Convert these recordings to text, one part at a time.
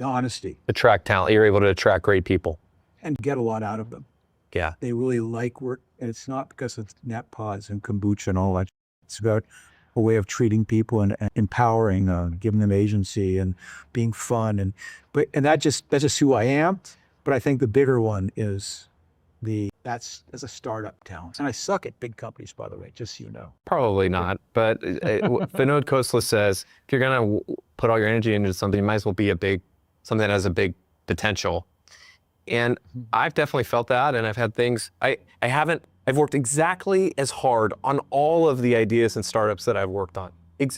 the honesty. Attract talent. You're able to attract great people. And get a lot out of them. Yeah. They really like work, and it's not because of nap pods and kombucha and all that. It's about a way of treating people and empowering, giving them agency and being fun. And that's just who I am. But I think the bigger one is that's as a startup talent. And I suck at big companies, by the way, just so you know. Probably not. But Vinod Khosla says, if you're going to put all your energy into something, you might as well be something that has a big potential. And I've definitely felt that, and I've had things, I've worked exactly as hard on all of the ideas and startups that I've worked on,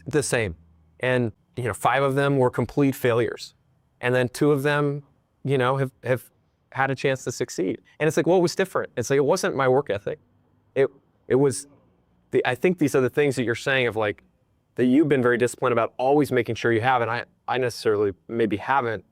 the same. And 5 of them were complete failures. And then 2 of them, have had a chance to succeed. And it's like, what was different? It's like, it wasn't my work ethic. It was, I think these are the things that you're saying of like, that you've been very disciplined about always making sure you have, and I necessarily maybe haven't.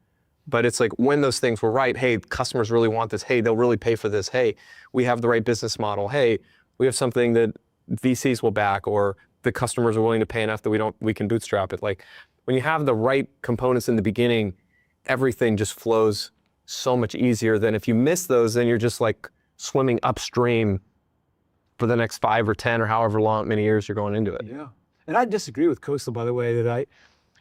But it's like when those things were right, hey, customers really want this. Hey, they'll really pay for this. Hey, we have the right business model. Hey, we have something that VCs will back, or the customers are willing to pay enough that we can bootstrap it. Like when you have the right components in the beginning, everything just flows so much easier than if you miss those, then you're just like swimming upstream for the next 5 or 10 or however many years you're going into it. Yeah. And I disagree with Khosla, by the way, that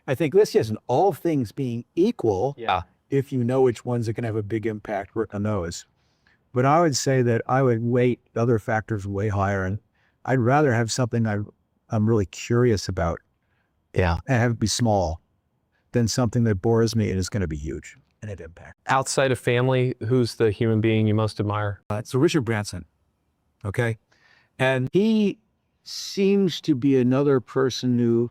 I think this is all things being equal. Yeah. If you know which ones are going to have a big impact, work on those. But I would say that I would weight other factors way higher, and I'd rather have something I'm really curious about. Yeah. And have it be small than something that bores me and is going to be huge and it impact. Outside of family, who's the human being you most admire? So Richard Branson, okay? And he seems to be another person who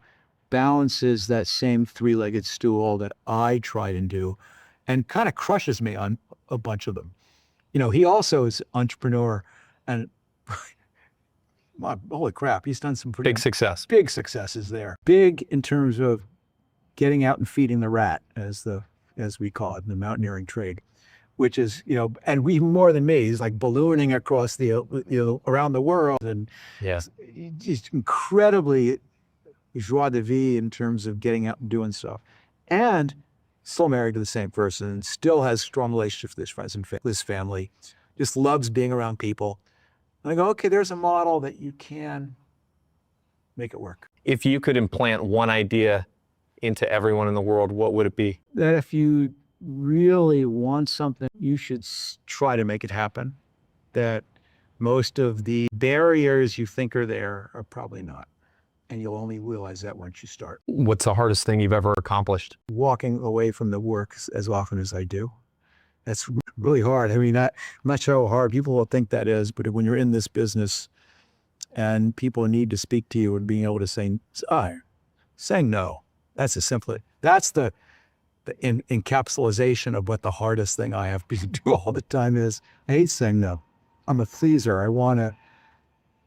balances that same 3-legged stool that I try and do, and kind of crushes me on a bunch of them. He also is an entrepreneur, and holy crap, he's done some pretty big successes there. Big in terms of getting out and feeding the rat, as we call it in the mountaineering trade, which is, and we more than me, he's like ballooning across the, around the world, and he's incredibly joie de vivre in terms of getting out and doing stuff. And still married to the same person, still has strong relationships with his friends and his family, just loves being around people. And I go, okay, there's a model that you can make it work. If you could implant one idea into everyone in the world, what would it be? That if you really want something, you should try to make it happen. That most of the barriers you think are there are probably not. And you'll only realize that once you start. What's the hardest thing you've ever accomplished? Walking away from the work as often as I do. That's really hard. I mean, I'm not sure how hard people will think that is, but when you're in this business and people need to speak to you and being able to saying no, that's the encapsulation of what the hardest thing I have to do all the time is. I hate saying no. I'm a pleaser. I want to,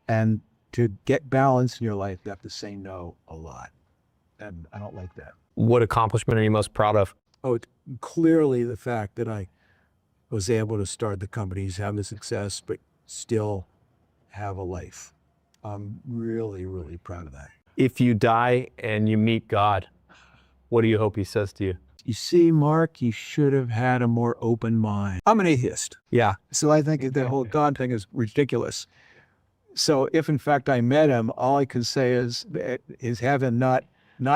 and to get balance in your life, you have to say no a lot. And I don't like that. What accomplishment are you most proud of? Oh, clearly the fact that I was able to start the companies, have the success, but still have a life. I'm really, really proud of that. If you die and you meet God, what do you hope he says to you? You see, Mark, you should have had a more open mind. I'm an atheist. Yeah. So I think the whole God thing is ridiculous. So if in fact I met him, all I can say is have him not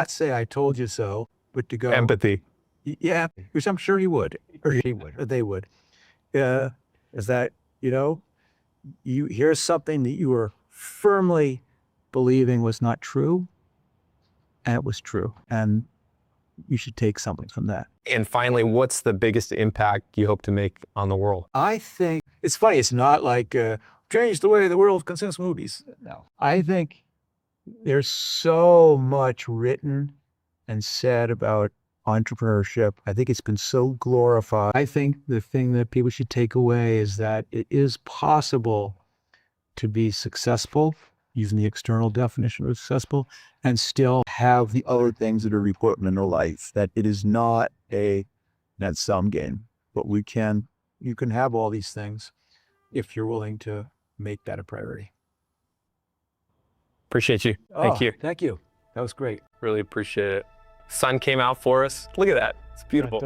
say I told you so, but to go empathy. Yeah, which I'm sure he would, or he would, or they would. Is that here's something that you were firmly believing was not true, and it was true, and you should take something from that. And finally, what's the biggest impact you hope to make on the world? I think it's funny. It's not like change the way the world consumes movies. No, I think there's so much written and said about entrepreneurship. I think it's been so glorified. I think the thing that people should take away is that it is possible to be successful, using the external definition of successful, and still have the other things that are important in their life. That it is not a net sum game, but you can have all these things if you're willing to make that a priority. Appreciate you. Thank you. Thank you. That was great. Really appreciate it. Sun came out for us. Look at that. It's beautiful.